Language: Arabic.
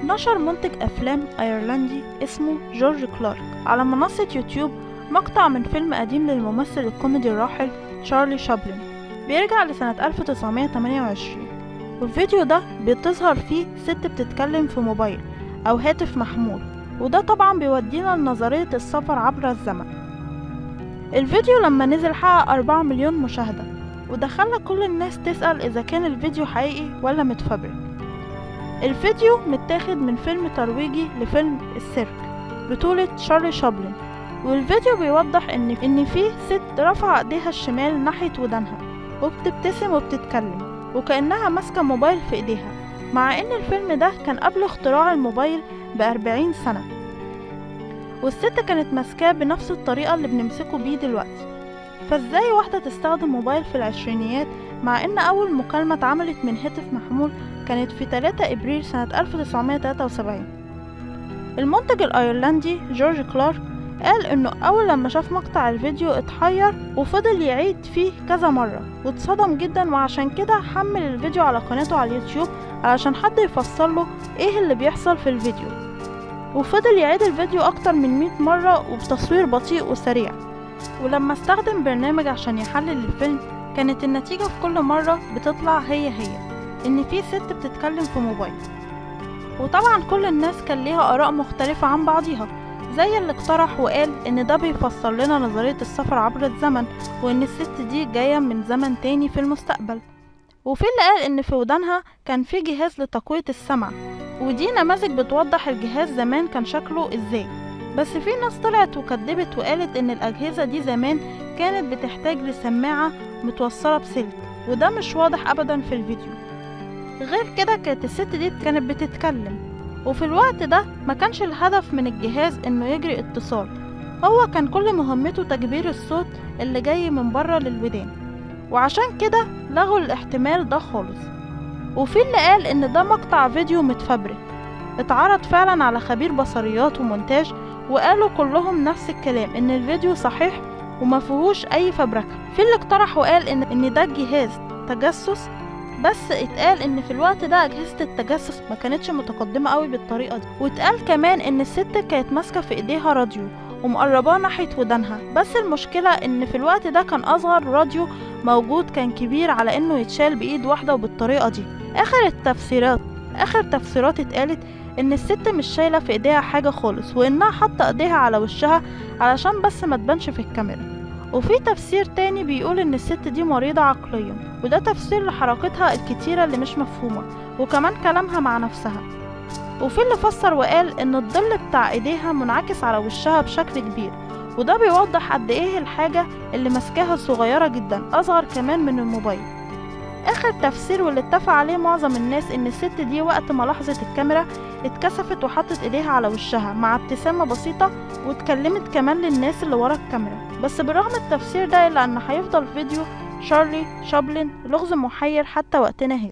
نشر منتج أفلام أيرلندي اسمه جورج كلارك على منصة يوتيوب مقطع من فيلم قديم للممثل الكوميدي الراحل تشارلي شابلن بيرجع لسنة 1928. والفيديو ده بتظهر فيه ست بتتكلم في موبايل أو هاتف محمول، وده طبعا بيودينا لنظرية السفر عبر الزمن. الفيديو لما نزل حقق 4 مليون مشاهدة، وده خلى كل الناس تسأل إذا كان الفيديو حقيقي ولا متفبرك. الفيديو متاخد من فيلم ترويجي لفيلم السيرك بطولة تشارلي شابلن، والفيديو بيوضح ان في ست رفع ايديها الشمال ناحية ودانها وبتبتسم وبتتكلم وكأنها ماسكة موبايل في ايديها، مع ان الفيلم ده كان قبل اختراع الموبايل ب40 سنة، والست كانت ماسكاه بنفس الطريقة اللي بنمسكه بيه دلوقتي. فازاي واحدة تستخدم موبايل في العشرينيات مع ان اول مكالمة اتعملت من هاتف محمول كانت في 3 ابريل سنة 1973؟ المنتج الايرلندي جورج كلارك قال انه اول لما شاف مقطع الفيديو اتحير وفضل يعيد فيه كذا مرة واتصدم جدا، وعشان كده حمل الفيديو على قناته على اليوتيوب علشان حد يفسر له ايه اللي بيحصل في الفيديو، وفضل يعيد الفيديو اكتر من 100 مرة وبتصوير بطيء وسريع. ولما استخدم برنامج عشان يحلل الفيلم كانت النتيجة في كل مرة بتطلع هي ان في ست بتتكلم في موبايل. وطبعا كل الناس كان ليها اراء مختلفة عن بعضيها، زي اللي اقترح وقال ان ده بيفسر لنا نظرية السفر عبر الزمن وان الست دي جاية من زمن تاني في المستقبل، وفي اللي قال ان في ودانها كان في جهاز لتقوية السمع، ودي نماذج بتوضح الجهاز زمان كان شكله ازاي. بس في ناس طلعت وكدبت وقالت ان الاجهزة دي زمان كانت بتحتاج لسماعة متوصلة بسلك، وده مش واضح ابدا في الفيديو. غير كده كانت الست دي كانت بتتكلم، وفي الوقت ده ما كانش الهدف من الجهاز انه يجري اتصال، هو كان كل مهمته تكبير الصوت اللي جاي من بره للودان، وعشان كده لغوا الاحتمال ده خالص. وفي اللي قال ان ده مقطع فيديو متفبرك اتعرض فعلا على خبير بصريات ومونتاج، وقالوا كلهم نفس الكلام ان الفيديو صحيح وما فيهوش اي فبركة. في اللي اقترح وقال ان ده جهاز تجسس، بس اتقال ان في الوقت ده اجهزة التجسس ما كانتش متقدمة قوي بالطريقة دي، واتقال كمان ان الست كانت ماسكة في ايديها راديو ومقرباه ناحية ودانها، بس المشكلة ان في الوقت ده كان اصغر راديو موجود كان كبير على انه يتشال بايد واحدة وبالطريقة دي. اخر تفسيرات اتقالت ان الست مش شايلة في ايديها حاجة خالص، وانها حاطة ايديها على وشها علشان بس ما تبانش في الكاميرا. وفي تفسير تاني بيقول ان الست دي مريضة عقليا، وده تفسير لحركتها الكتيرة اللي مش مفهومة وكمان كلامها مع نفسها. وفي اللي فسر وقال ان الظل بتاع ايديها منعكس على وشها بشكل كبير، وده بيوضح قد ايه الحاجة اللي ماسكاها صغيرة جدا، اصغر كمان من الموبايل. اخر تفسير واللي اتفق عليه معظم الناس ان الست دي وقت ما لاحظت الكاميرا اتكسفت وحطت ايديها على وشها مع ابتسامة بسيطة واتكلمت كمان للناس اللي ورا الكاميرا. بس برغم التفسير ده الا ان هيفضل فيديو تشارلي شابلن لغز محير حتى وقتنا هذا.